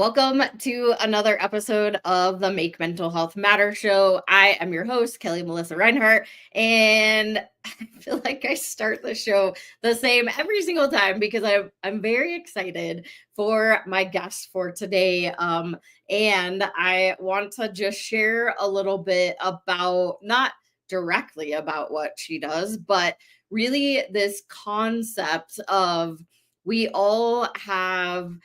Welcome to another episode of the Make Mental Health Matter show. I am your host, Kelly Melissa Reinhart, and I feel like I start the show the same every single time because I'm very excited for my guest for today. And I want to just share a little bit about, not directly about what she does, but really this concept of we all have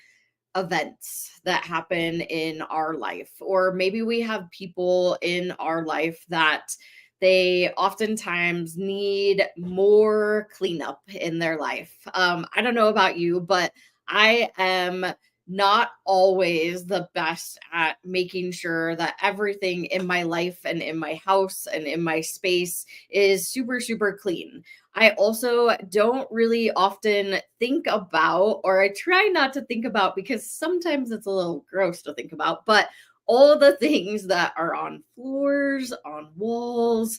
events that happen in our life, or maybe we have people in our life that they oftentimes need more cleanup in their life. I don't know about you, but I am not always the best at making sure that everything in my life and in my house and in my space is super, super clean. I also don't really often think about, or I try not to think about because sometimes it's a little gross to think about, but all the things that are on floors, on walls.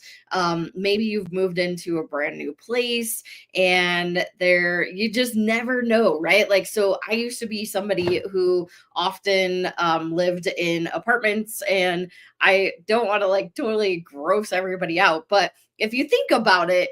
Maybe you've moved into a brand new place and you just never know, right? Like, so I used to be somebody who often lived in apartments, and I don't want to like totally gross everybody out, but if you think about it,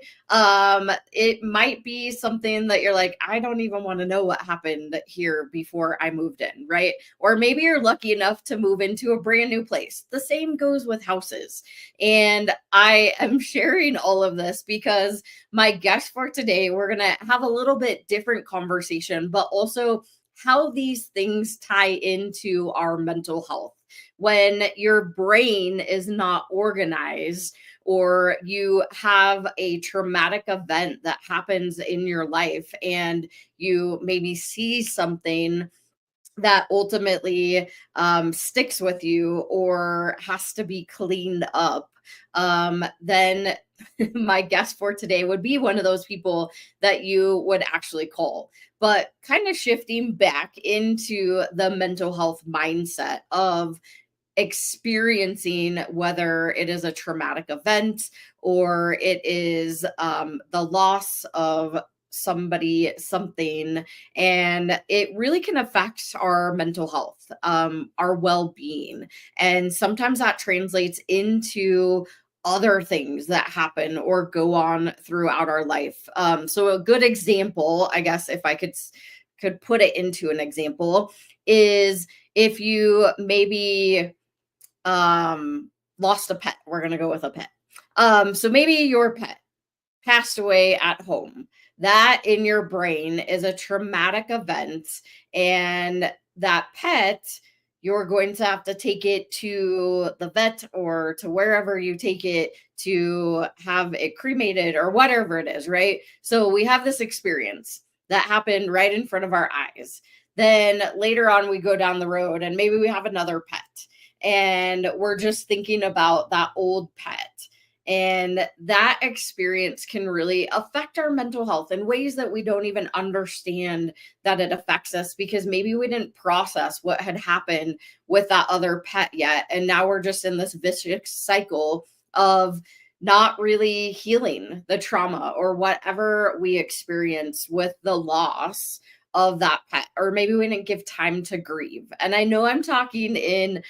it might be something that you're like, I don't even want to know what happened here before I moved in, right? Or maybe you're lucky enough to move into a brand new place. The same goes with houses. And I am sharing all of this because my guest for today, we're going to have a little bit different conversation, but also how these things tie into our mental health. When your brain is not organized, or you have a traumatic event that happens in your life and you maybe see something that ultimately sticks with you or has to be cleaned up, then my guest for today would be one of those people that you would actually call. But kind of shifting back into the mental health mindset of experiencing, whether it is a traumatic event or it is the loss of somebody, something, and it really can affect our mental health, our well-being. And sometimes that translates into other things that happen or go on throughout our life. So a good example, I guess, if I could put it into an example, is if you maybe lost a pet. We're gonna go with a pet. So maybe your pet passed away at home. That in your brain is a traumatic event, and that pet, you're going to have to take it to the vet or to wherever you take it to have it cremated or whatever it is, right? So we have this experience that happened right in front of our eyes. Then later on, we go down the road and maybe we have another pet, and we're just thinking about that old pet. And that experience can really affect our mental health in ways that we don't even understand that it affects us, because maybe we didn't process what had happened with that other pet yet. And now we're just in this vicious cycle of not really healing the trauma or whatever we experience with the loss of that pet, or maybe we didn't give time to grieve. And I know I'm talking in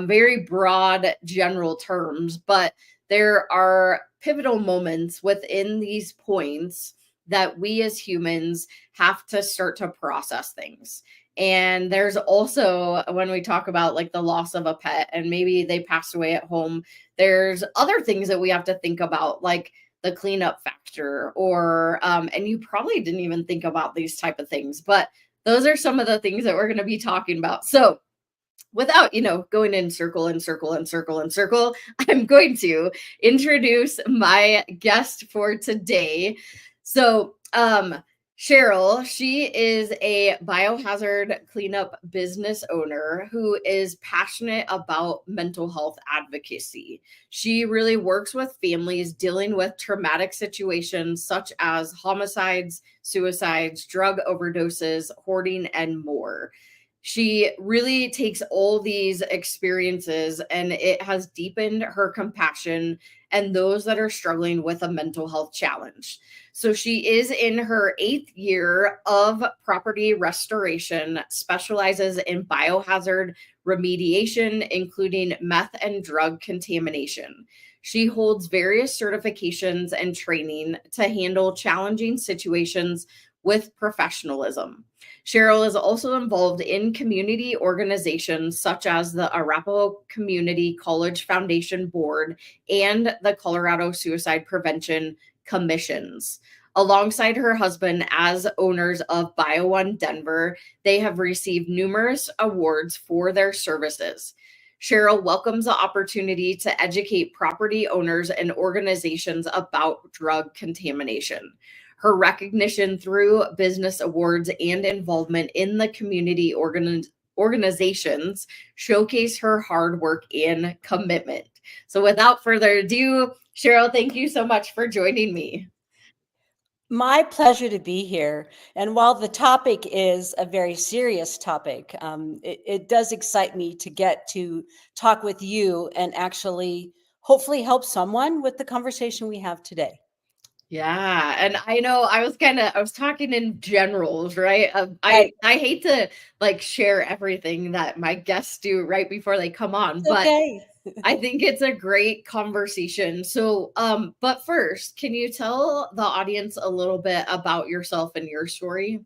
very broad, general terms, but there are pivotal moments within these points that we as humans have to start to process things. And there's also, when we talk about like the loss of a pet and maybe they passed away at home, there's other things that we have to think about, like the cleanup factor, or and you probably didn't even think about these type of things, but those are some of the things that we're going to be talking about. So without going in circle and circle and circle and circle, I'm going to introduce my guest for today. So Cheryl, she is a biohazard cleanup business owner who is passionate about mental health advocacy. She really works with families dealing with traumatic situations such as homicides, suicides, drug overdoses, hoarding, and more. She really takes all these experiences and it has deepened her compassion and those that are struggling with a mental health challenge. So she is in her 8th year of property restoration, specializes in biohazard remediation, including meth and drug contamination. She holds various certifications and training to handle challenging situations with professionalism. Cheryl is also involved in community organizations such as the Arapahoe Community College Foundation Board and the Colorado Suicide Prevention Commissions. Alongside her husband, as owners of BioOne Denver, they have received numerous awards for their services. Cheryl welcomes the opportunity to educate property owners and organizations about drug contamination. Her recognition through business awards and involvement in the community organizations showcase her hard work and commitment. So, without further ado, Cheryl, thank you so much for joining me. My pleasure to be here. And while the topic is a very serious topic, it does excite me to get to talk with you and actually hopefully help someone with the conversation we have today. Yeah, and I know I was talking in generals, right? Right. I hate to like share everything that my guests do right before they come on, It's but okay. I think it's a great conversation. So, but first, can you tell the audience a little bit about yourself and your story?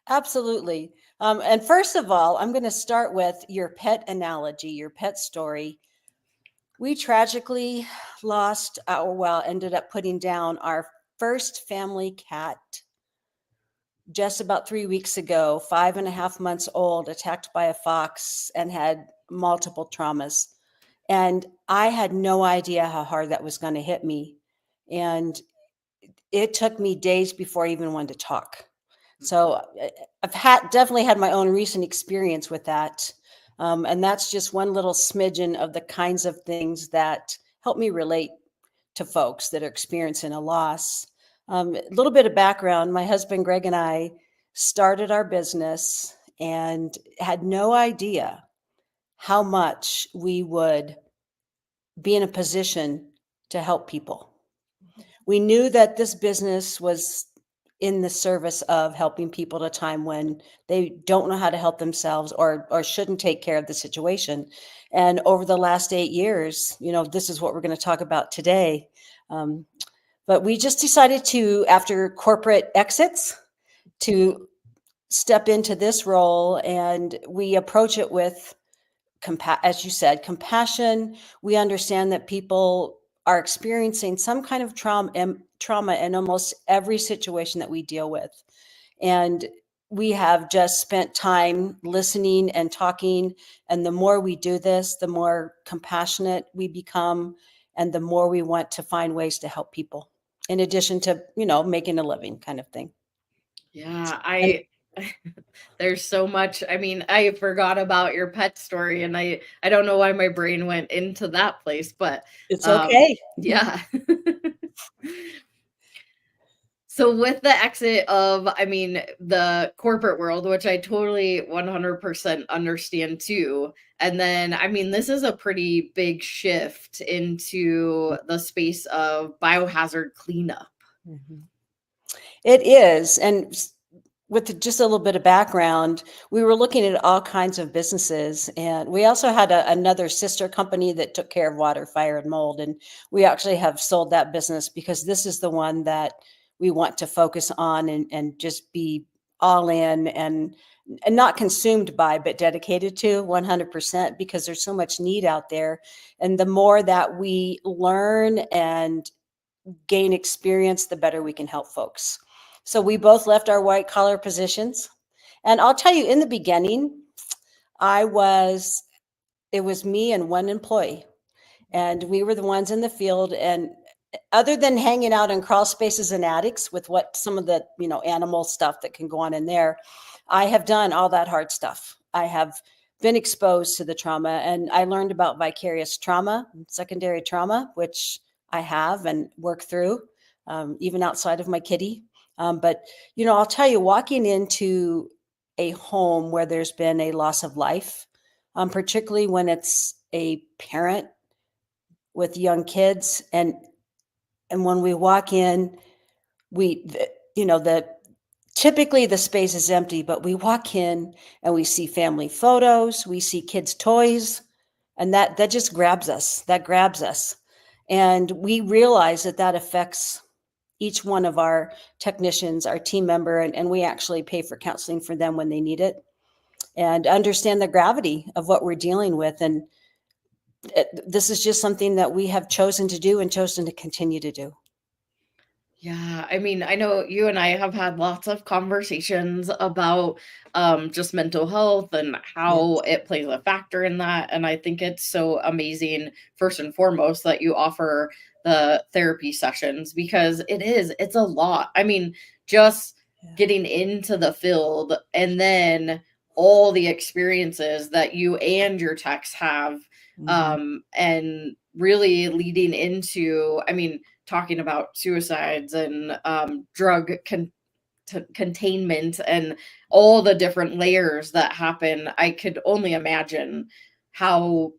Absolutely. And first of all, I'm going to start with your pet analogy, your pet story. We tragically lost, ended up putting down our first family cat just about 3 weeks ago, 5.5 months old, attacked by a fox and had multiple traumas. And I had no idea how hard that was going to hit me. And it took me days before I even wanted to talk. So I've definitely had my own recent experience with that. And that's just one little smidgen of the kinds of things that help me relate to folks that are experiencing a loss. A little bit of background, my husband Greg and I started our business and had no idea how much we would be in a position to help people. We knew that this business was in the service of helping people at a time when they don't know how to help themselves or shouldn't take care of the situation. And over the last 8 years, this is what we're going to talk about today. But we just decided to, after corporate exits, to step into this role, and we approach it with, as you said, compassion. We understand that people are experiencing some kind of trauma in almost every situation that we deal with. And we have just spent time listening and talking. And the more we do this, the more compassionate we become, and the more we want to find ways to help people, in addition to, making a living kind of thing. Yeah, And there's so much. I mean, I forgot about your pet story and I don't know why my brain went into that place, but it's okay. yeah. So with the exit of, I mean, the corporate world, which I totally 100% understand too. And then, I mean, this is a pretty big shift into the space of biohazard cleanup. Mhm. It is. And with just a little bit of background, we were looking at all kinds of businesses. And we also had another sister company that took care of water, fire, and mold. And we actually have sold that business because this is the one that we want to focus on and just be all in and not consumed by, but dedicated to 100%, because there's so much need out there. And the more that we learn and gain experience, the better we can help folks. So we both left our white collar positions. And I'll tell you, in the beginning, it was me and one employee, and we were the ones in the field. And other than hanging out in crawl spaces and attics with what some of the, animal stuff that can go on in there, I have done all that hard stuff. I have been exposed to the trauma, and I learned about vicarious trauma, secondary trauma, which I have and work through, even outside of my kitty. But, I'll tell you, walking into a home where there's been a loss of life, particularly when it's a parent with young kids, and when we walk in, we the typically the space is empty, but we walk in and we see family photos, we see kids' toys, and that just grabs us. That grabs us. And we realize that affects each one of our technicians, our team member, and we actually pay for counseling for them when they need it, and understand the gravity of what we're dealing with. And this is just something that we have chosen to do and chosen to continue to do. Yeah, I mean, I know you and I have had lots of conversations about just mental health and how Yes. it plays a factor in that. And I think it's so amazing, first and foremost, that you offer the therapy sessions because it's a lot. I mean, just Yeah. getting into the field and then all the experiences that you and your techs have, Mhm. and really leading into, I mean, talking about suicides and containment and all the different layers that happen. I could only imagine how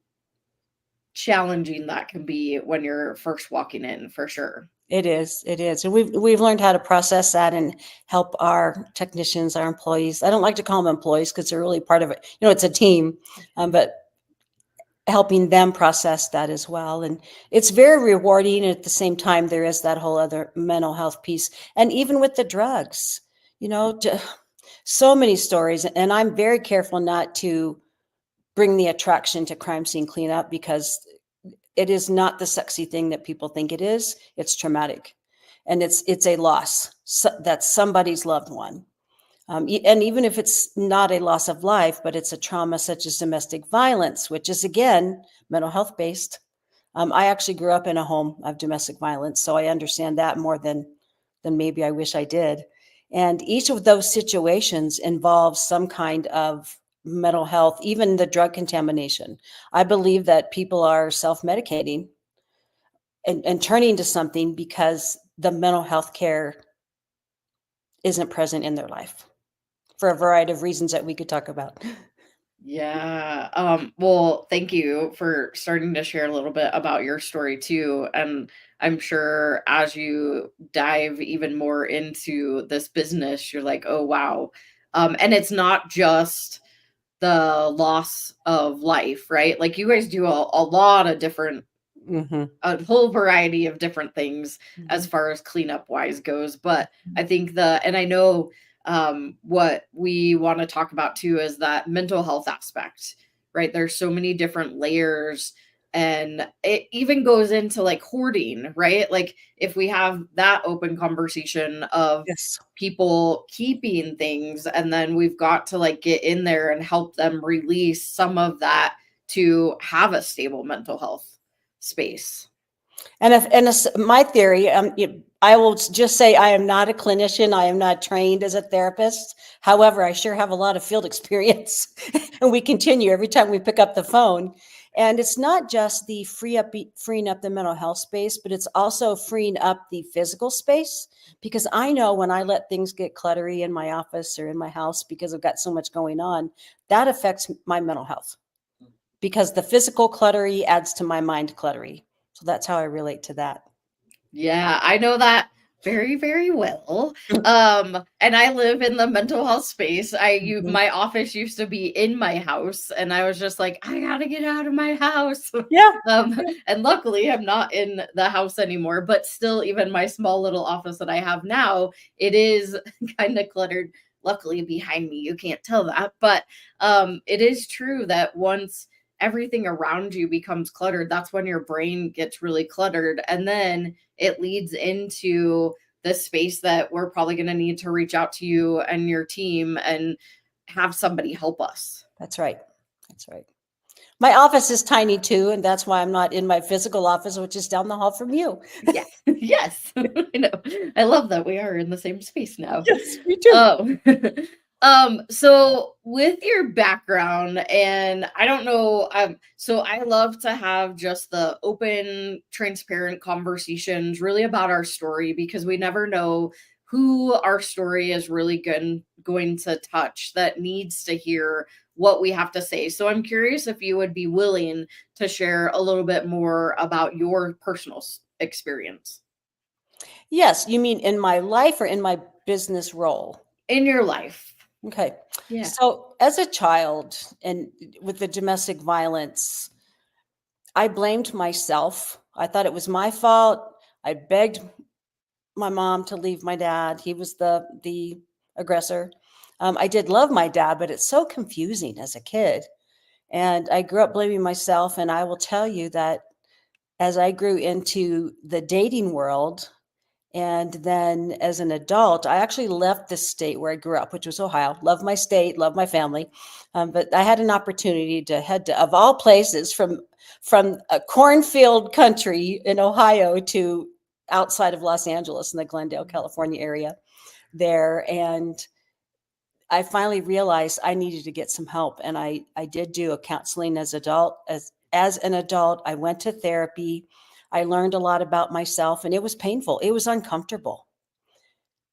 challenging that can be when you're first walking in, for sure. It is. It is. And we've learned how to process that and help our technicians, our employees. I don't like to call them employees because they're really part of it. It's a team, but helping them process that as well. And it's very rewarding. At the same time, there is that whole other mental health piece. And even with the drugs, so many stories. And I'm very careful not to bring the attraction to crime scene cleanup because it is not the sexy thing that people think it is. It's traumatic, and it's a loss. That's somebody's loved one. And even if it's not a loss of life, but it's a trauma such as domestic violence, which is again mental health based. I actually grew up in a home of domestic violence, so I understand that more than maybe I wish I did. And each of those situations involves some kind of mental health, even the drug contamination. I believe that people are self-medicating and turning to something because the mental health care isn't present in their life for a variety of reasons that we could talk about. Yeah. Well, thank you for starting to share a little bit about your story too. And I'm sure as you dive even more into this business, you're like, oh wow. And it's not just the loss of life, right? Like you guys do a lot of different, Mhm. a whole variety of different things as Mhm. far as cleanup wise goes. But I think and I know what we want to talk about too is that mental health aspect, right? There's so many different layers, and it even goes into like hoarding, right? Like if we have that open conversation of Yes. people keeping things, and then we've got to like get in there and help them release some of that to have a stable mental health space. My theory, I will just say I am not a clinician. I am not trained as a therapist. However, I sure have a lot of field experience, and we continue every time we pick up the phone. And it's not just the freeing up the mental health space, but it's also freeing up the physical space. Because I know when I let things get cluttery in my office or in my house because I've got so much going on, that affects my mental health because the physical cluttery adds to my mind cluttery. So that's how I relate to that. Yeah, I know that very, very well. And I live in the mental health space. Mhm. My office used to be in my house, and I was just like, I gotta get out of my house. Yeah. And luckily I'm not in the house anymore, but still, even my small little office that I have now, it is kind of cluttered. Luckily behind me, you can't tell that, but it is true that once everything around you becomes cluttered, that's when your brain gets really cluttered. And then it leads into the space that we're probably going to need to reach out to you and your team and have somebody help us. That's right. That's right. My office is tiny too, and that's why I'm not in my physical office, which is down the hall from you. Yeah. Yes. I know. I love that we are in the same space now. Yes, me too. Oh. So with your background, and I don't know, so I love to have just the open, transparent conversations really about our story because we never know who our story is really going to touch that needs to hear what we have to say. So I'm curious if you would be willing to share a little bit more about your personal experience Yes, you mean in my life or in my business role? in your life. Okay. Yeah. So as a child and with the domestic violence, I blamed myself. I thought it was my fault. I begged my mom to leave my dad. He was the aggressor. I did love my dad, but it's so confusing as a kid. And I grew up blaming myself. And I will tell you that as I grew into the dating world, and then as an adult, I actually left the state where I grew up, which was Ohio. Love my state, love my family. But I had an opportunity to head to, of all places, from a cornfield country in Ohio to outside of Los Angeles in the Glendale, California area there. And I finally realized I needed to get some help. And I did do a counseling as an adult. I went to therapy. I learned a lot about myself, and it was painful. It was uncomfortable.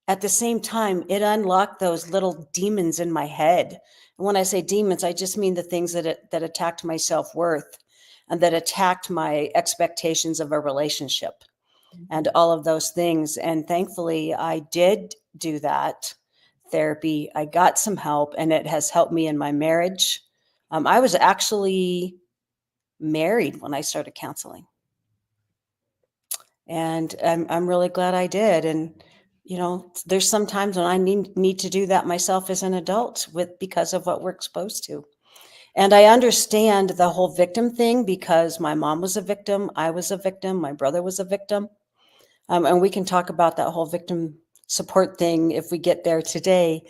At the same time, it unlocked those little demons in my head. And when I say demons, I just mean the things that attacked my self-worth and that attacked my expectations of a relationship and all of those things. And thankfully, I did do that therapy. I got some help, and it has helped me in my marriage. I was actually married when I started counseling. And I'm really glad I did. And, there's some times when I need to do that myself as an adult because of what we're exposed to. And I understand the whole victim thing because my mom was a victim. I was a victim. My brother was a victim. And we can talk about that whole victim support thing if we get there today.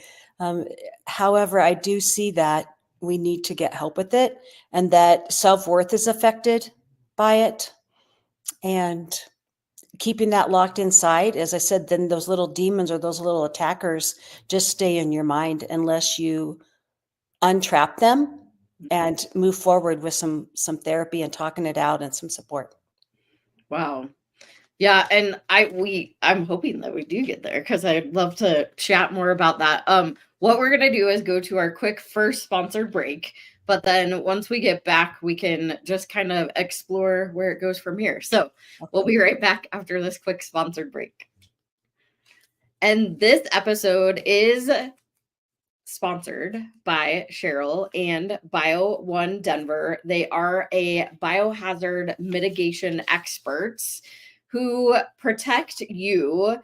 However, I do see that we need to get help with it and that self-worth is affected by it. And keeping that locked inside, as I said, then those little demons or those little attackers just stay in your mind unless you untrap them and move forward with some therapy and talking it out and some support. Wow. Yeah, and I'm hoping that we do get there because I'd love to chat more about that. What we're gonna do is go to our quick first sponsored break, but then once we get back, we can just kind of explore where it goes from here. So we'll be right back after this quick sponsored break. And this episode is sponsored by Cheryl and Bio1 Denver. They are a biohazard mitigation experts who protect you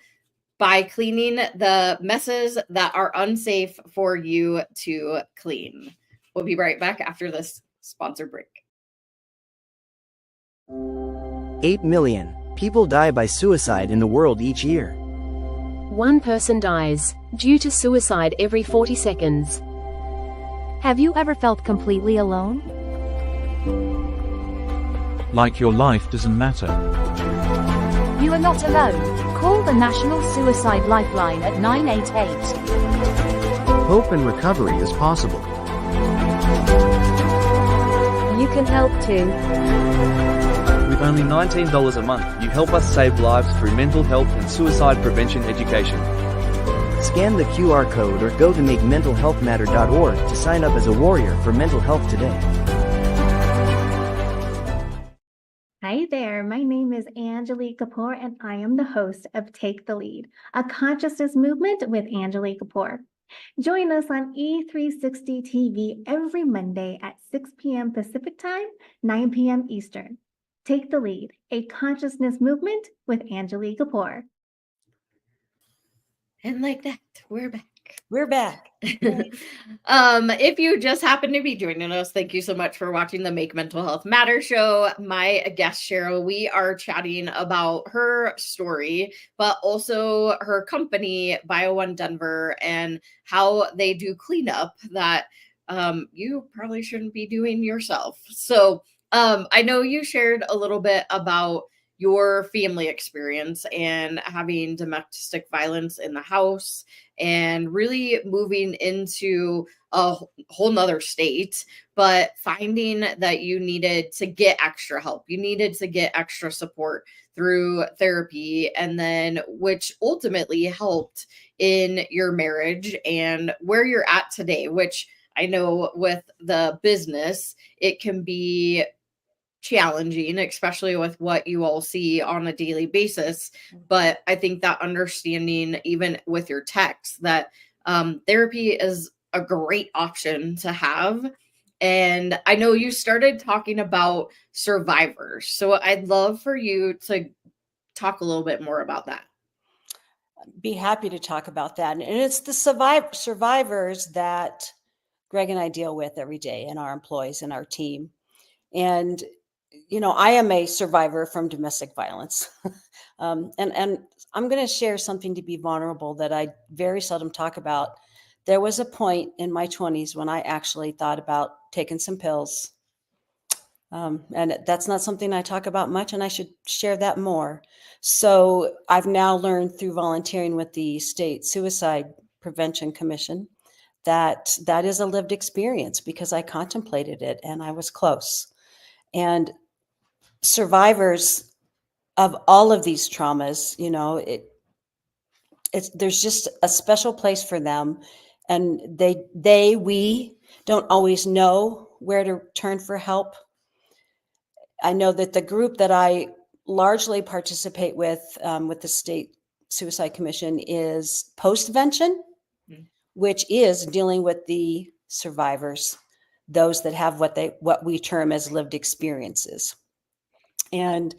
by cleaning the messes that are unsafe for you to clean. We'll be right back after this sponsor break. 8 million people die by suicide in the world each year. One person dies due to suicide every 40 seconds. Have you ever felt completely alone? Like your life doesn't matter. You are not alone. Call the National Suicide Lifeline at 988. Hope and recovery is possible. You can help too. With only $19 a month, you help us save lives through mental health and suicide prevention education. Scan the QR code or go to makementalhealthmatter.org to sign up as a warrior for mental health today. Hi there, my name is Angelique Kapoor and I am the host of Take the Lead, a consciousness movement with Angelique Kapoor. Join us on E360 TV every Monday at 6 p.m. Pacific Time, 9 p.m. Eastern. Take the Lead, a consciousness movement with Angelique Kapoor. And like that, we're back. We're back. If you just happen to be joining us, thank you so much for watching the Make Mental Health Matter show. My guest, Cheryl, we are chatting about her story, but also her company, Bio1 Denver, and how they do cleanup that you probably shouldn't be doing yourself. So I know you shared a little bit about your family experience and having domestic violence in the house and really moving into a whole nother state, but finding that you needed to get extra help. You needed to get extra support through therapy, and then which ultimately helped in your marriage and where you're at today, which I know with the business, it can be challenging, especially with what you all see on a daily basis. But I think that understanding, even with your texts, that therapy is a great option to have. And I know you started talking about survivors. So I'd love for you to talk a little bit more about that. Be happy to talk about that. And it's the survivors that Greg and I deal with every day, and our employees and our team. And, I am a survivor from domestic violence. And I'm going to share something to be vulnerable that I very seldom talk about. There was a point in my 20s when I actually thought about taking some pills. And that's not something I talk about much, and I should share that more. So I've now learned through volunteering with the State Suicide Prevention Commission that that is a lived experience, because I contemplated it and I was close. And survivors of all of these traumas, there's just a special place for them, and we don't always know where to turn for help. I know that the group that I largely participate with the State Suicide Commission is postvention, which is dealing with the survivors, those that have what we term as lived experiences. And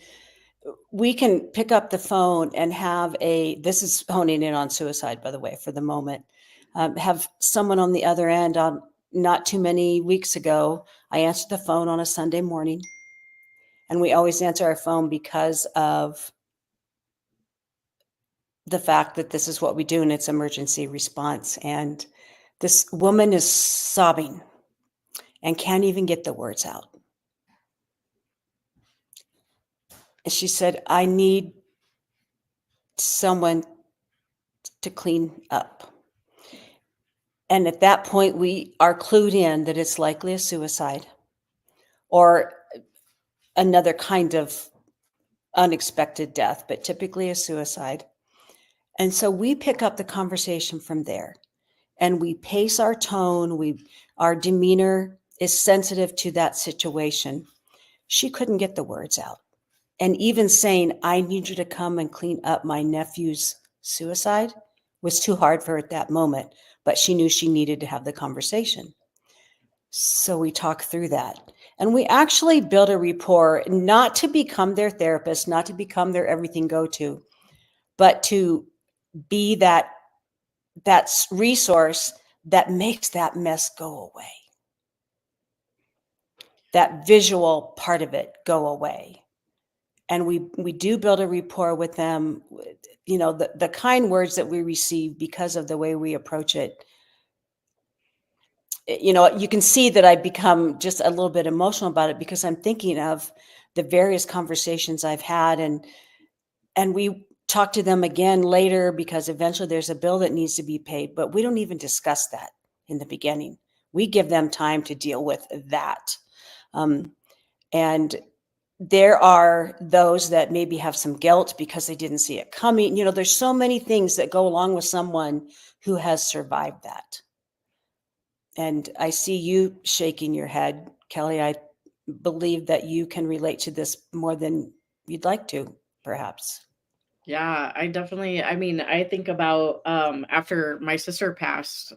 we can pick up the phone and have this is honing in on suicide, by the way, for the moment, have someone on the other end. Not too many weeks ago, I answered the phone on a Sunday morning, and we always answer our phone because of the fact that this is what we do, and it's emergency response. And this woman is sobbing and can't even get the words out. And she said, I need someone to clean up. And at that point, we are clued in that it's likely a suicide or another kind of unexpected death, but typically a suicide. And so we pick up the conversation from there, and we pace our tone. Our demeanor is sensitive to that situation. She couldn't get the words out. And even saying, I need you to come and clean up my nephew's suicide was too hard for her at that moment, but she knew she needed to have the conversation. So we talked through that. And we actually built a rapport, not to become their therapist, not to become their everything go-to, but to be that resource that makes that mess go away. That visual part of it go away. And we do build a rapport with them. The kind words that we receive because of the way we approach it. You can see that I become just a little bit emotional about it, because I'm thinking of the various conversations I've had, and we talk to them again later, because eventually there's a bill that needs to be paid, but we don't even discuss that in the beginning. We give them time to deal with that. And there are those that maybe have some guilt because they didn't see it coming. There's so many things that go along with someone who has survived that. And I see you shaking your head, Kelli. I believe that you can relate to this more than you'd like to, perhaps. Yeah, I think about after my sister passed,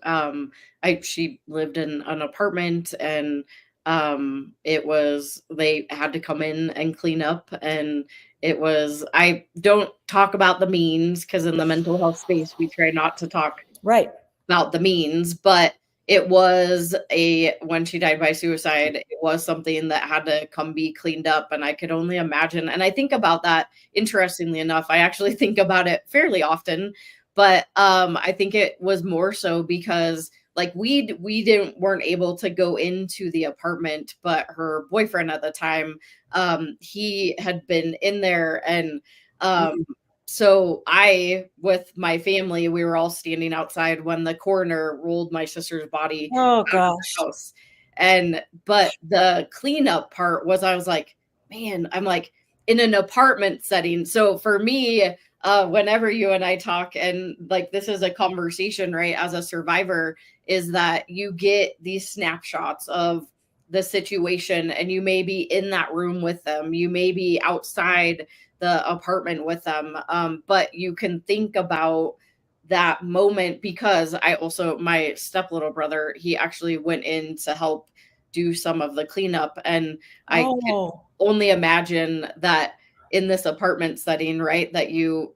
she lived in an apartment, and they had to come in and clean up, and I don't talk about the means, because in the mental health space we try not to talk right about the means, but when she died by suicide, it was something that had to come be cleaned up. And I could only imagine. And I think about that, interestingly enough, I actually think about it fairly often, but I think it was more so because we weren't able to go into the apartment, but her boyfriend at the time, he had been in there, and so with my family, we were all standing outside when the coroner rolled my sister's body out of the house. But the cleanup part was, I was like, man, in an apartment setting. So for me, whenever you and I talk, and like this is a conversation, right, as a survivor, is that you get these snapshots of the situation, and you may be in that room with them, you may be outside the apartment with them, but you can think about that moment, because I also, my step little brother, he actually went in to help do some of the cleanup, and I could Oh, only imagine that in this apartment setting, right, that you,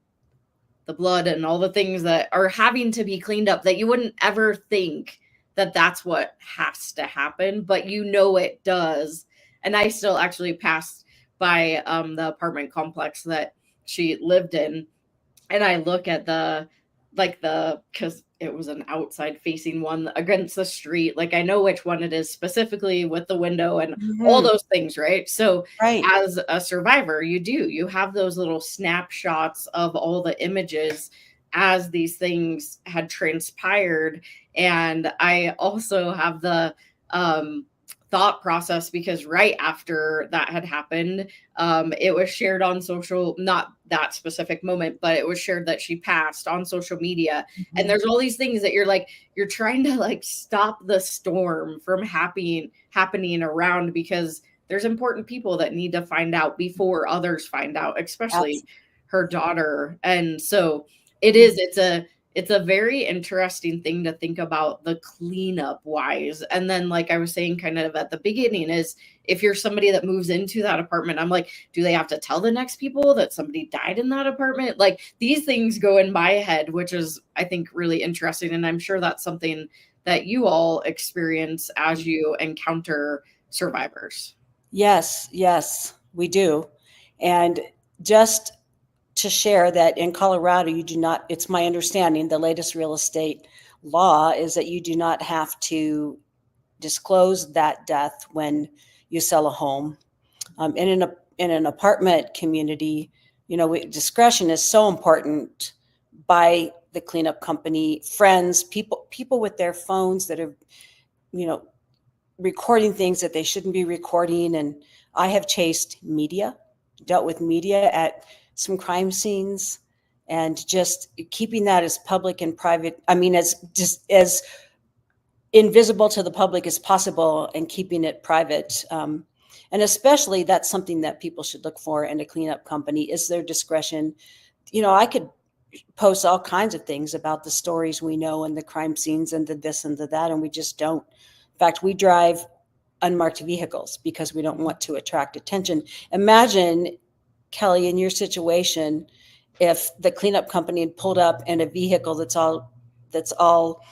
the blood and all the things that are having to be cleaned up, that you wouldn't ever think that that's what has to happen, but you know it does. And I still actually passed by the apartment complex that she lived in, and I look at the, like the, because it was an outside facing one against the street, like I know which one it is specifically, with the window and all mhm, those things, right? So right. as a survivor, you have those little snapshots of all the images as these things had transpired. And I also have the thought process, because right after that had happened, it was shared on social, not that specific moment, but it was shared that she passed on social media. And Mhm. there's all these things that you're like, you're trying to like stop the storm from happening around, because there's important people that need to find out before others find out, especially Abs- her daughter. And so it mm, is, it's a very interesting thing to think about, the cleanup wise. And then, like I was saying kind of at the beginning, is if you're somebody that moves into that apartment, I'm like, do they have to tell the next people that somebody died in that apartment? Like these things go in my head, which is, I think, really interesting. And I'm sure that's something that you all experience as you encounter survivors. Yes, yes, we do. And just to share that in Colorado, you do not, it's my understanding, the latest real estate law is that you do not have to disclose that death when you sell a home. In an apartment community, discretion is so important by the cleanup company, friends, people with their phones that are, you know, recording things that they shouldn't be recording. And I have dealt with media at some crime scenes, and just keeping that as public and private. I mean, as invisible to the public as possible, and keeping it private. And especially that's something that people should look for in a cleanup company, is their discretion. I could post all kinds of things about the stories we know and the crime scenes and the this and the that, and we just don't. In fact, we drive unmarked vehicles because we don't want to attract attention. Imagine, Kelli, in your situation, if the cleanup company had pulled up in a vehicle that's all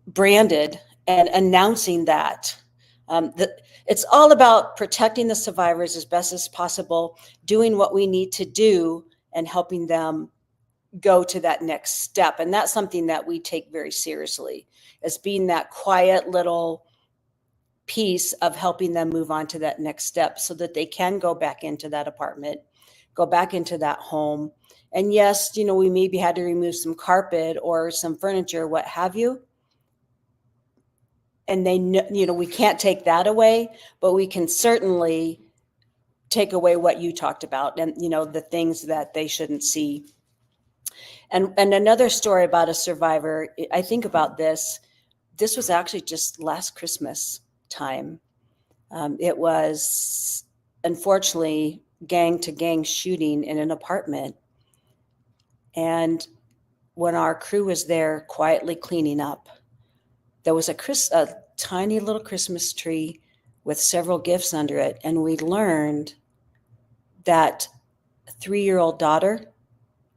branded and announcing that. It's all about protecting the survivors as best as possible, doing what we need to do, and helping them go to that next step. And that's something that we take very seriously, as being that quiet little piece of helping them move on to that next step, so that they can go back into that apartment, go back into that home. And yes, we maybe had to remove some carpet or some furniture, what have you. And they know, we can't take that away, but we can certainly take away what you talked about, and the things that they shouldn't see. And another story about a survivor, I think about this was actually just last Christmas time. It was, unfortunately, gang to gang shooting in an apartment. And when our crew was there quietly cleaning up, there was a tiny little Christmas tree with several gifts under it. And we learned that a 3-year-old daughter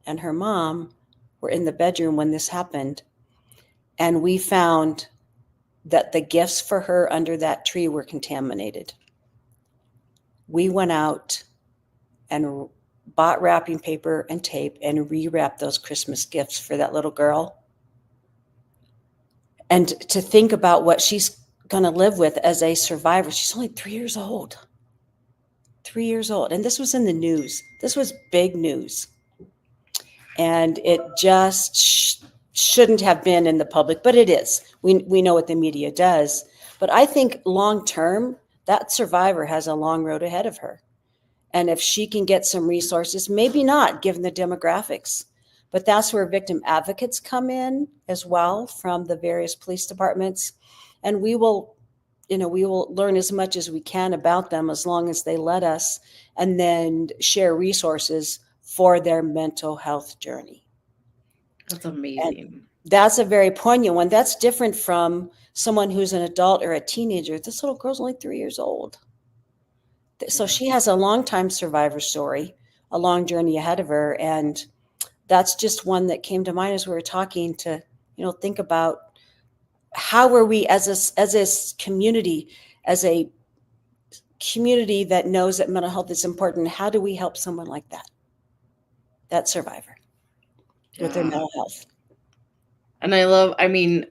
and her mom were in the bedroom when this happened. And we found that the gifts for her under that tree were contaminated. We went out and bought wrapping paper and tape and rewrapped those Christmas gifts for that little girl. And to think about what she's going to live with as a survivor. She's only 3 years old. 3 years old. And this was in the news. This was big news. And it just shouldn't have been in the public, but it is. We know what the media does. But I think long term, that survivor has a long road ahead of her. And if she can get some resources, maybe not given the demographics, but that's where victim advocates come in as well from the various police departments. And we will learn as much as we can about them as long as they let us, and then share resources for their mental health journey. That's amazing. And that's a very poignant one. That's different from someone who's an adult or a teenager. This little girl's only 3 years old. So she has a long time survivor story, a long journey ahead of her. And that's just one that came to mind as we were talking to, think about how are we as a community that knows that mental health is important. How do we help someone like that survivor with their mental health? And I mean,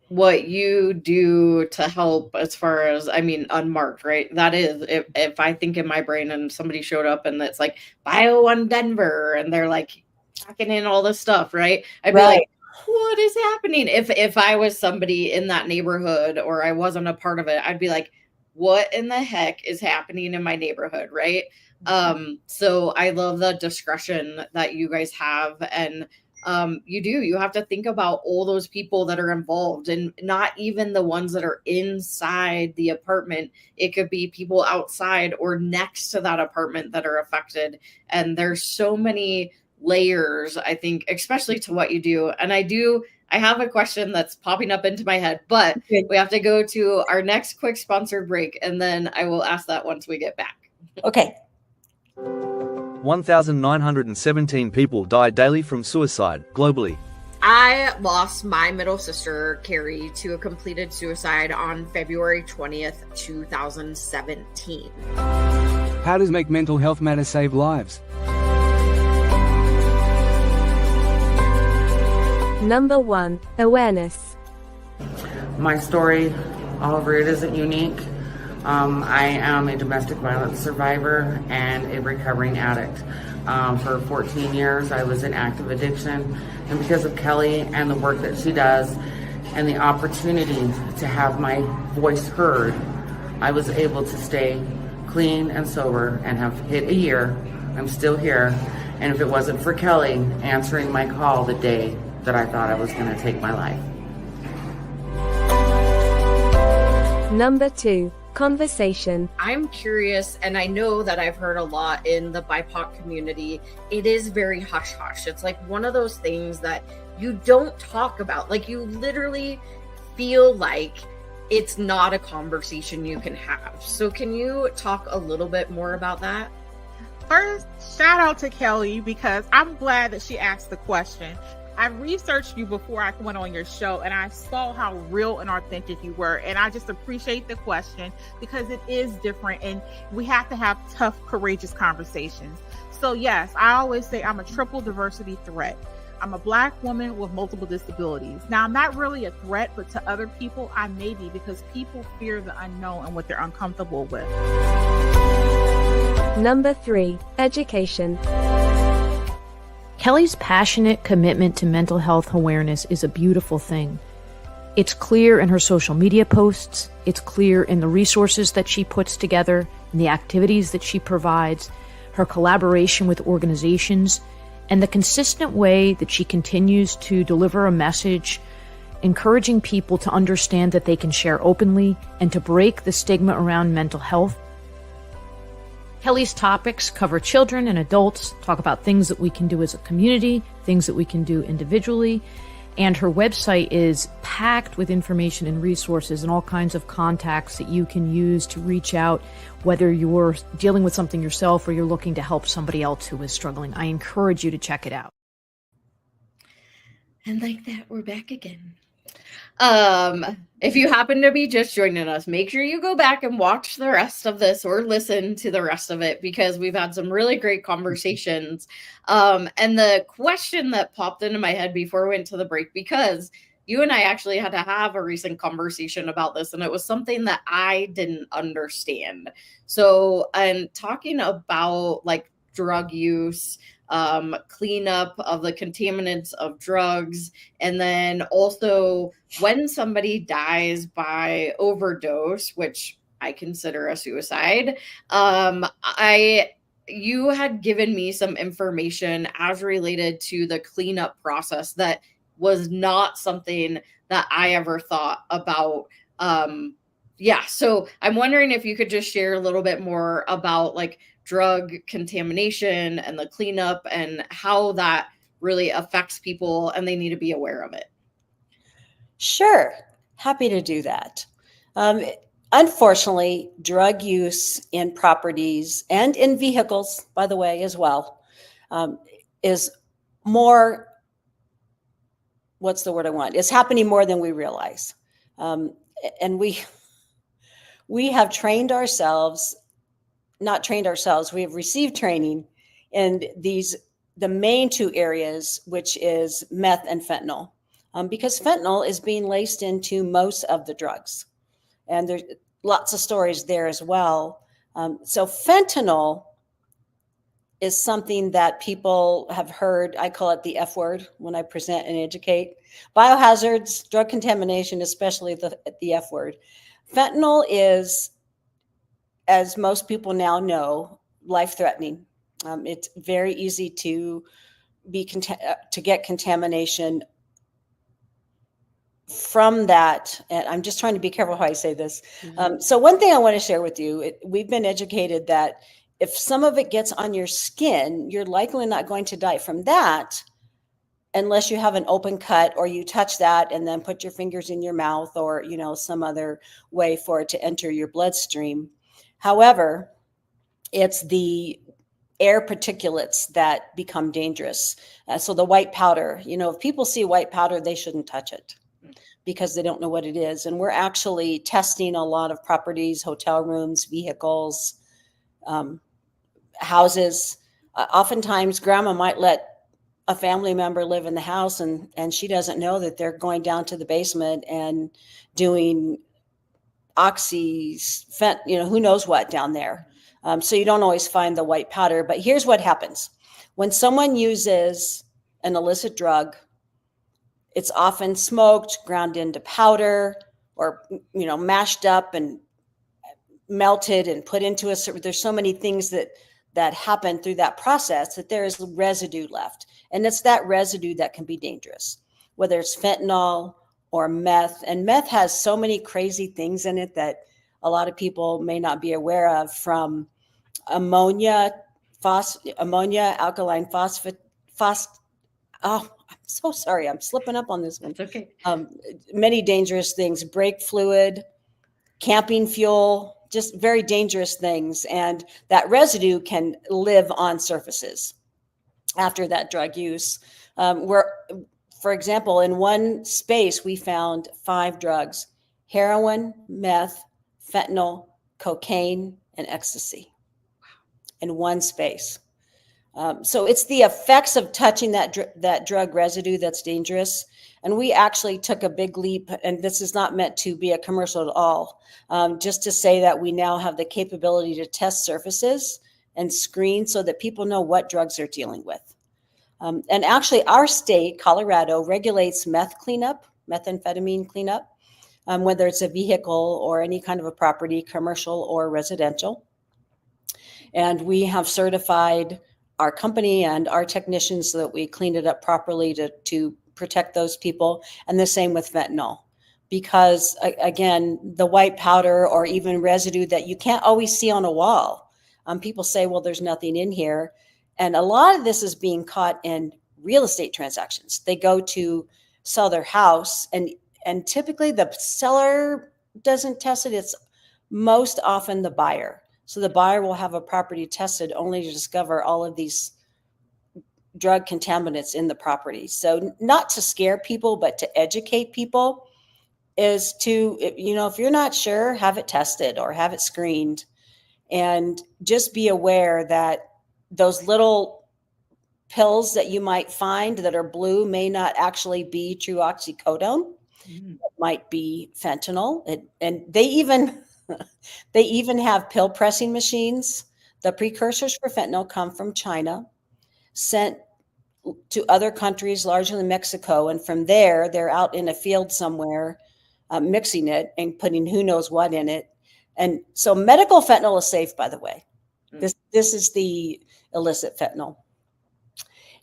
what you do to help as far as, unmarked, right? That is, if I think in my brain and somebody showed up and it's like Bio on Denver and they're like packing in all this stuff, right? I'd be like, what is happening? If I was somebody in that neighborhood or I wasn't a part of it, I'd be like, what in the heck is happening in my neighborhood, right? So I love the discretion that you guys have, and you have to think about all those people that are involved, and not even the ones that are inside the apartment. It could be people outside or next to that apartment that are affected. And there's so many layers, I think, especially to what you do. And I have a question that's popping up into my head, but we have to go to our next quick sponsored break, and then I will ask that once we get back. Okay. 1,917 people die daily from suicide globally. I lost my middle sister, Carrie, to a completed suicide on February 20th, 2017. How does Make Mental Health Matter save lives? Number 1, awareness. My story, however, it isn't unique. I am a domestic violence survivor and a recovering addict. For 14 years, I was in active addiction. And because of Kelli and the work that she does and the opportunity to have my voice heard, I was able to stay clean and sober and have hit a year. I'm still here. And if it wasn't for Kelli answering my call the day that I thought I was going to take my life. Number 2, conversation. I'm curious, and I know that I've heard a lot in the BIPOC community. It is very hush-hush. It's like one of those things that you don't talk about. Like, you literally feel like it's not a conversation you can have. So can you talk a little bit more about that? First, shout out to Kelli, because I'm glad that she asked the question. I researched you before I went on your show, and I saw how real and authentic you were. And I just appreciate the question, because it is different and we have to have tough, courageous conversations. So yes, I always say I'm a triple diversity threat. I'm a Black woman with multiple disabilities. Now, I'm not really a threat, but to other people, I may be, because people fear the unknown and what they're uncomfortable with. Number 3, education. Kelli's passionate commitment to mental health awareness is a beautiful thing. It's clear in her social media posts, it's clear in the resources that she puts together, in the activities that she provides, her collaboration with organizations, and the consistent way that she continues to deliver a message, encouraging people to understand that they can share openly and to break the stigma around mental health. Kelli's topics cover children and adults, talk about things that we can do as a community, things that we can do individually, and her website is packed with information and resources and all kinds of contacts that you can use to reach out, whether you're dealing with something yourself or you're looking to help somebody else who is struggling. I encourage you to check it out. And like that, we're back again. If you happen to be just joining us, make sure you go back and watch the rest of this or listen to the rest of it, because we've had some really great conversations. And the question that popped into my head before we went to the break, because you and I actually had to have a recent conversation about this, and it was something that I didn't understand. So, and talking about like drug use, cleanup of the contaminants of drugs, and then also when somebody dies by overdose, which I consider a suicide, I you had given me some information as related to the cleanup process that was not something that I ever thought about. Yeah, so I'm wondering if you could just share a little bit more about like drug contamination and the cleanup and how that really affects people and they need to be aware of it. Sure, happy to do that. Unfortunately, drug use in properties and in vehicles, by the way, as well, is more, what's the word I want? It's happening more than we realize. And we have trained ourselves, not trained ourselves, we have received training in the main two areas, which is meth and fentanyl, because fentanyl is being laced into most of the drugs. And there's lots of stories there as well. So fentanyl is something that people have heard. I call it the F word when I present and educate. Biohazards, drug contamination, especially the F word. Fentanyl is, as most people now know, life-threatening. It's very easy to get contamination from that. And I'm just trying to be careful how I say this. So one thing I want to share with you, we've been educated that if some of it gets on your skin, you're likely not going to die from that unless you have an open cut or you touch that and then put your fingers in your mouth or, some other way for it to enter your bloodstream. However, it's the air particulates that become dangerous. So the white powder, if people see white powder, they shouldn't touch it because they don't know what it is. And we're actually testing a lot of properties, hotel rooms, vehicles, houses. Oftentimes grandma might let a family member live in the house and she doesn't know that they're going down to the basement and doing who knows what down there. So you don't always find the white powder, but here's what happens. When someone uses an illicit drug, it's often smoked, ground into powder, or, mashed up and melted and put into there's so many things that happen through that process that there is residue left. And it's that residue that can be dangerous, whether it's fentanyl or meth. And meth has so many crazy things in it that a lot of people may not be aware of, from ammonia, alkaline phosphate, oh, I'm so sorry. I'm slipping up on this one. It's okay. Many dangerous things, brake fluid, camping fuel, just very dangerous things. And that residue can live on surfaces after that drug use. For example, in one space, we found 5 drugs: heroin, meth, fentanyl, cocaine, and ecstasy in one space. So it's the effects of touching that drug residue that's dangerous. And we actually took a big leap, and this is not meant to be a commercial at all, just to say that we now have the capability to test surfaces and screen so that people know what drugs they're dealing with. And actually, our state, Colorado, regulates methamphetamine cleanup, whether it's a vehicle or any kind of a property, commercial or residential. And we have certified our company and our technicians so that we clean it up properly to protect those people. And the same with fentanyl, because again, the white powder or even residue that you can't always see on a wall. People say, well, there's nothing in here. And a lot of this is being caught in real estate transactions. They go to sell their house and typically the seller doesn't test it. It's most often the buyer. So the buyer will have a property tested only to discover all of these drug contaminants in the property. So not to scare people, but to educate people is to, if you're not sure, have it tested or have it screened, and just be aware that those little pills that you might find that are blue may not actually be true oxycodone. It might be fentanyl. And they even have pill pressing machines. The precursors for fentanyl come from China, sent to other countries, largely Mexico. And from there, they're out in a field somewhere, mixing it and putting who knows what in it. And so medical fentanyl is safe, by the way. This is This is the illicit fentanyl,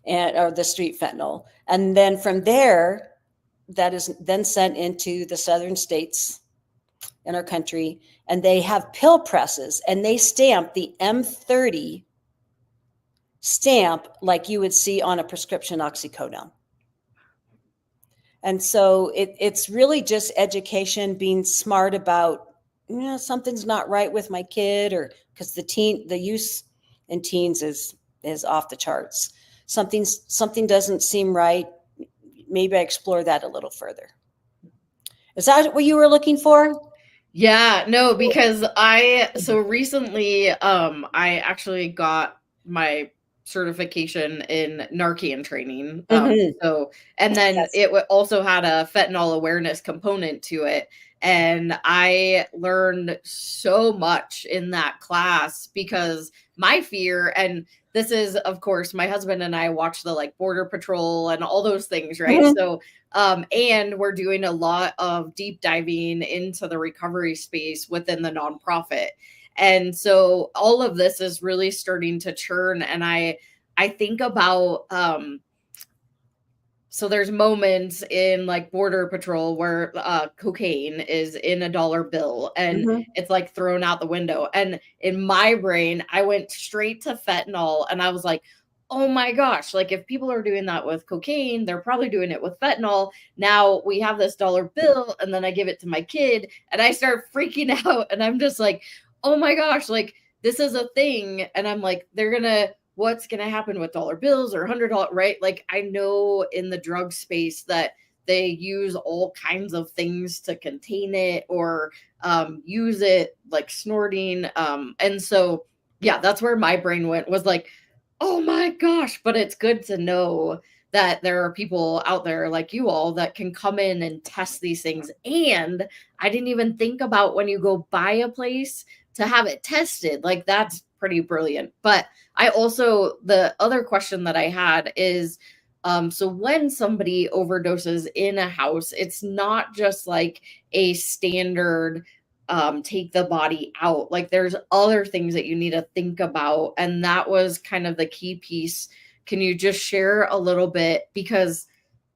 or the street fentanyl. And then from there, that is then sent into the southern states in our country, and they have pill presses, and they stamp the M30 stamp like you would see on a prescription oxycodone. And so it's really just education, being smart about, something's not right with my kid, or because the use in teens is off the charts. Something doesn't seem right. Maybe I explore that a little further. Is that what you were looking for? Yeah, no, because so recently, I actually got my certification in Narcan training. So, and then it also had a fentanyl awareness component to it. And I learned so much in that class because my fear, and this is, of course, my husband and I watch the like Border Patrol and all those things, right? So, and we're doing a lot of deep diving into the recovery space within the nonprofit. And so all of this is really starting to churn. And I think about, so there's moments in like Border Patrol where cocaine is in a dollar bill and it's like thrown out the window. And in my brain, I went straight to fentanyl and I was like, oh my gosh, like if people are doing that with cocaine, they're probably doing it with fentanyl. Now we have this dollar bill and then I give it to my kid and I start freaking out and I'm just like, oh my gosh, like this is a thing. And I'm like, what's going to happen with dollar bills or $100, right? Like I know in the drug space that they use all kinds of things to contain it or use it like snorting. And so, yeah, that's where my brain went, was like, oh my gosh, but it's good to know that there are people out there like you all that can come in and test these things. And I didn't even think about when you go buy a place to have it tested. Like that's pretty brilliant. But I also, the other question that I had is, so when somebody overdoses in a house, it's not just like a standard take the body out. Like there's other things that you need to think about. And that was kind of the key piece. Can you just share a little bit? Because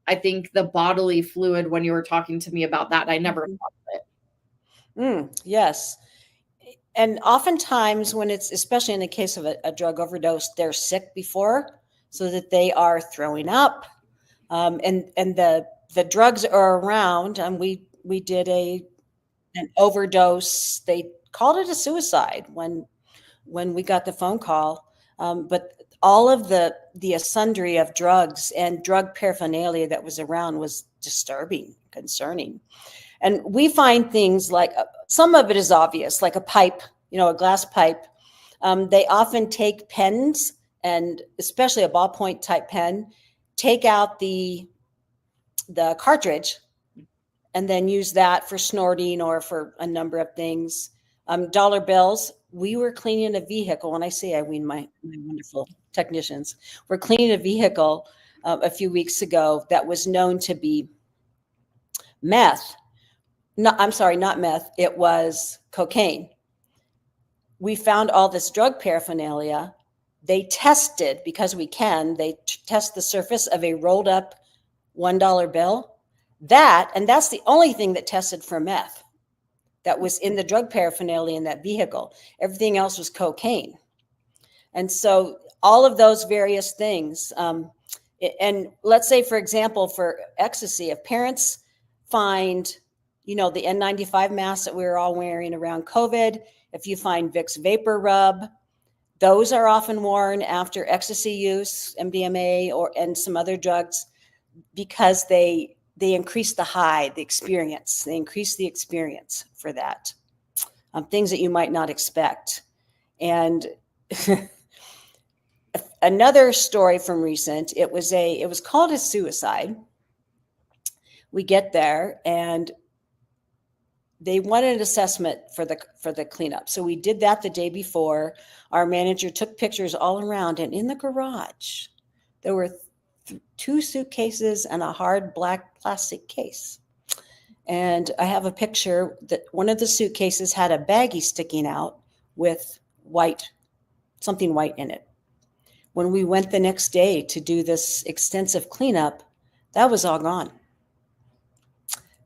I think the bodily fluid, when you were talking to me about that, I never thought of it. Yes. And oftentimes when it's, especially in the case of a drug overdose, they're sick before so that they are throwing up. And the drugs are around. And we did an overdose. They called it a suicide when we got the phone call. But all of the sundry of drugs and drug paraphernalia that was around was disturbing, concerning. And we find things like, some of it is obvious, like a pipe, a glass pipe. They often take pens, and especially a ballpoint type pen, take out the cartridge and then use that for snorting or for a number of things. Dollar bills. We were cleaning a vehicle. When I say my wonderful technicians, we're cleaning a vehicle a few weeks ago that was known to be meth. No, I'm sorry, not meth. It was cocaine. We found all this drug paraphernalia. They tested, because they test the surface of a rolled up $1 bill. And that's the only thing that tested for meth that was in the drug paraphernalia in that vehicle. Everything else was cocaine. And so all of those various things. And let's say, for example, for ecstasy, if parents find the N95 masks that we were all wearing around COVID, if you find Vicks Vapor Rub, those are often worn after ecstasy use, MDMA, and some other drugs, because they increase the high, the experience. They increase the experience for that. Things that you might not expect. And another story from recent, it was called a suicide. We get there and they wanted an assessment for the cleanup. So we did that the day before. Our manager took pictures all around, and in the garage, there were 2 suitcases and a hard black plastic case. And I have a picture that one of the suitcases had a baggie sticking out with white something white in it. When we went the next day to do this extensive cleanup, that was all gone.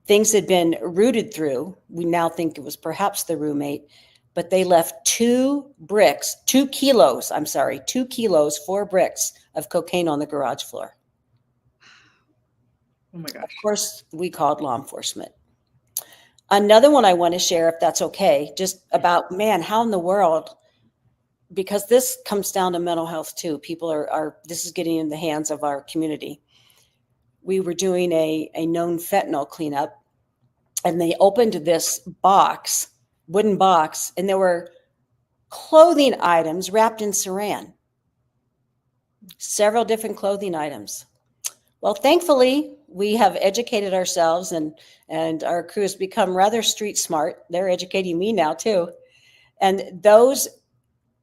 Things had been rooted through. We now think it was perhaps the roommate, but they left 2 kilos, 4 bricks of cocaine on the garage floor. Oh my gosh. Of course, we called law enforcement. Another one I want to share, if that's okay, just about, man, how in the world, because this comes down to mental health too. People this is getting in the hands of our community. We were doing a known fentanyl cleanup, and they opened this wooden box, and there were clothing items wrapped in saran. Several different clothing items. Well, thankfully, we have educated ourselves, and our crew has become rather street smart. They're educating me now too. And those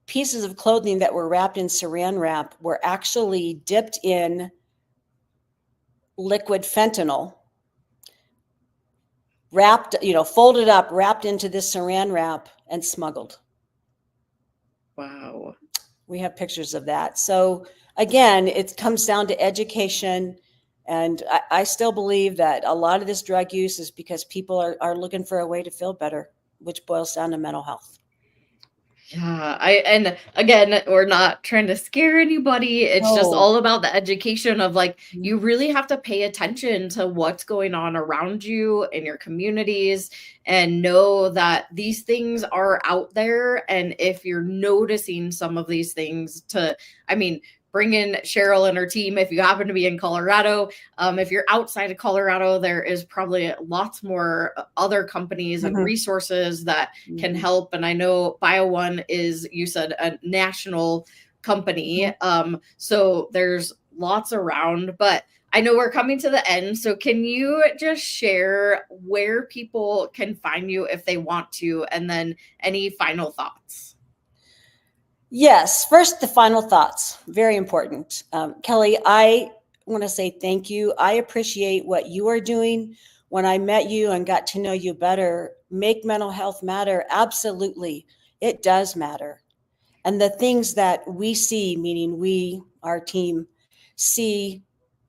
pieces of clothing that were wrapped in saran wrap were actually dipped in liquid fentanyl, wrapped, folded up, wrapped into this saran wrap and smuggled. Wow. We have pictures of that. So again, it comes down to education. And I still believe that a lot of this drug use is because people are looking for a way to feel better, which boils down to mental health. Yeah, and again, we're not trying to scare anybody. It's just all about the education of like, you really have to pay attention to what's going on around you in your communities and know that these things are out there. And if you're noticing some of these things bring in Cheryl and her team if you happen to be in Colorado. If you're outside of Colorado, there is probably lots more other companies and resources that can help. And I know BioOne is, you said, a national company. So there's lots around, but I know we're coming to the end. So can you just share where people can find you if they want to, and then any final thoughts? Yes. First, the final thoughts. Very important. Kelli, I want to say thank you. I appreciate what you are doing. When I met you and got to know you better, make mental health matter. Absolutely. It does matter. And the things that we see, meaning we, our team, see,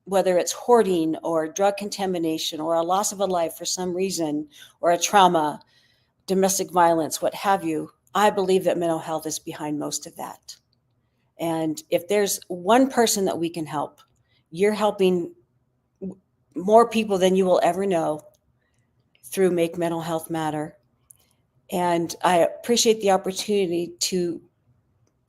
whether it's hoarding or drug contamination or a loss of a life for some reason, or a trauma, domestic violence, what have you, I believe that mental health is behind most of that. And if there's one person that we can help, you're helping more people than you will ever know through Make Mental Health Matter. And I appreciate the opportunity to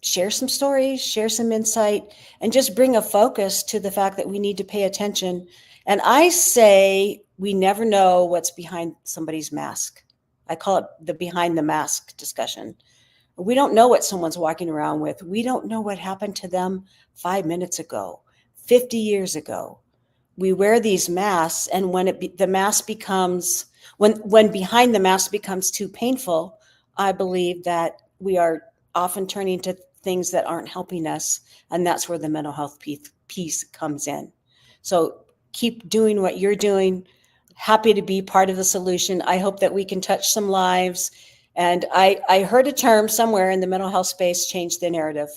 share some stories, share some insight, and just bring a focus to the fact that we need to pay attention. And I say we never know what's behind somebody's mask. I call it the behind the mask discussion. We don't know what someone's walking around with. We don't know what happened to them 5 minutes ago, 50 years ago. We wear these masks, and when the mask becomes, when behind the mask becomes too painful, I believe that we are often turning to things that aren't helping us, and that's where the mental health piece comes in. So keep doing what you're doing. Happy to be part of the solution. I hope that we can touch some lives. And I heard a term somewhere in the mental health space, change the narrative.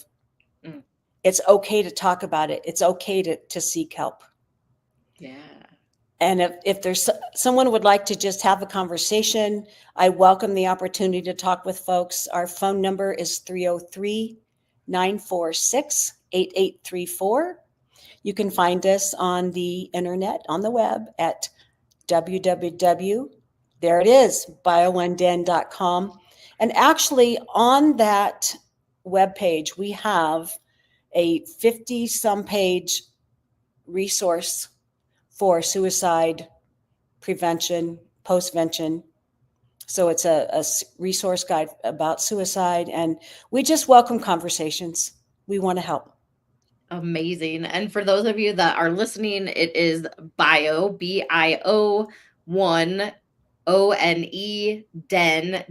It's okay to talk about it. It's okay to seek help. Yeah. And if there's someone would like to just have a conversation, I welcome the opportunity to talk with folks. Our phone number is 303-946-8834. You can find us on the internet, on the web at biohazard.com. And actually on that webpage, we have a 50-some page resource for suicide prevention, postvention. So it's a resource guide about suicide, and we just welcome conversations. We want to help. Amazing. And for those of you that are listening, it is BIO1 ONE den.com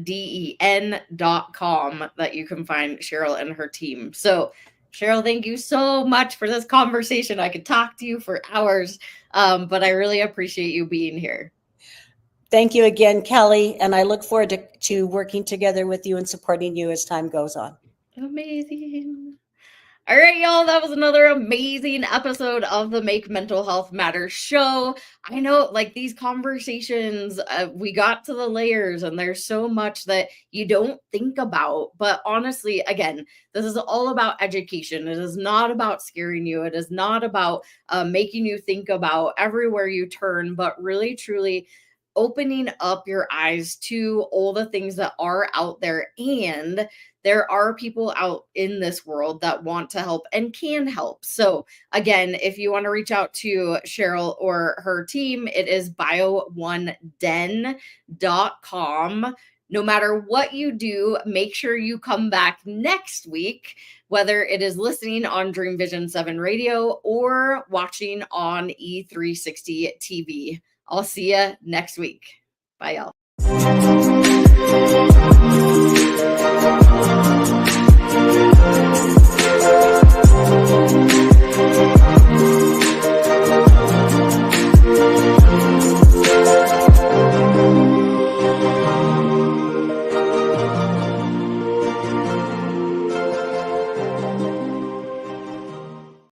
that you can find Cheryl and her team. So Cheryl, thank you so much for this conversation. I could talk to you for hours, but I really appreciate you being here. Thank you again, Kelli. And I look forward to working together with you and supporting you as time goes on. Amazing. All right, y'all, that was another amazing episode of the Make Mental Health Matter show. I know, like, these conversations, we got to the layers, and there's so much that you don't think about. But honestly, again, this is all about education. It is not about scaring you. It is not about making you think about everywhere you turn, but really, truly opening up your eyes to all the things that are out there. And there are people out in this world that want to help and can help. So again, if you want to reach out to Cheryl or her team, it is bio1den.com. No matter what you do, make sure you come back next week, whether it is listening on Dream Vision 7 radio or watching on E360 TV. I'll see you next week. Bye, y'all.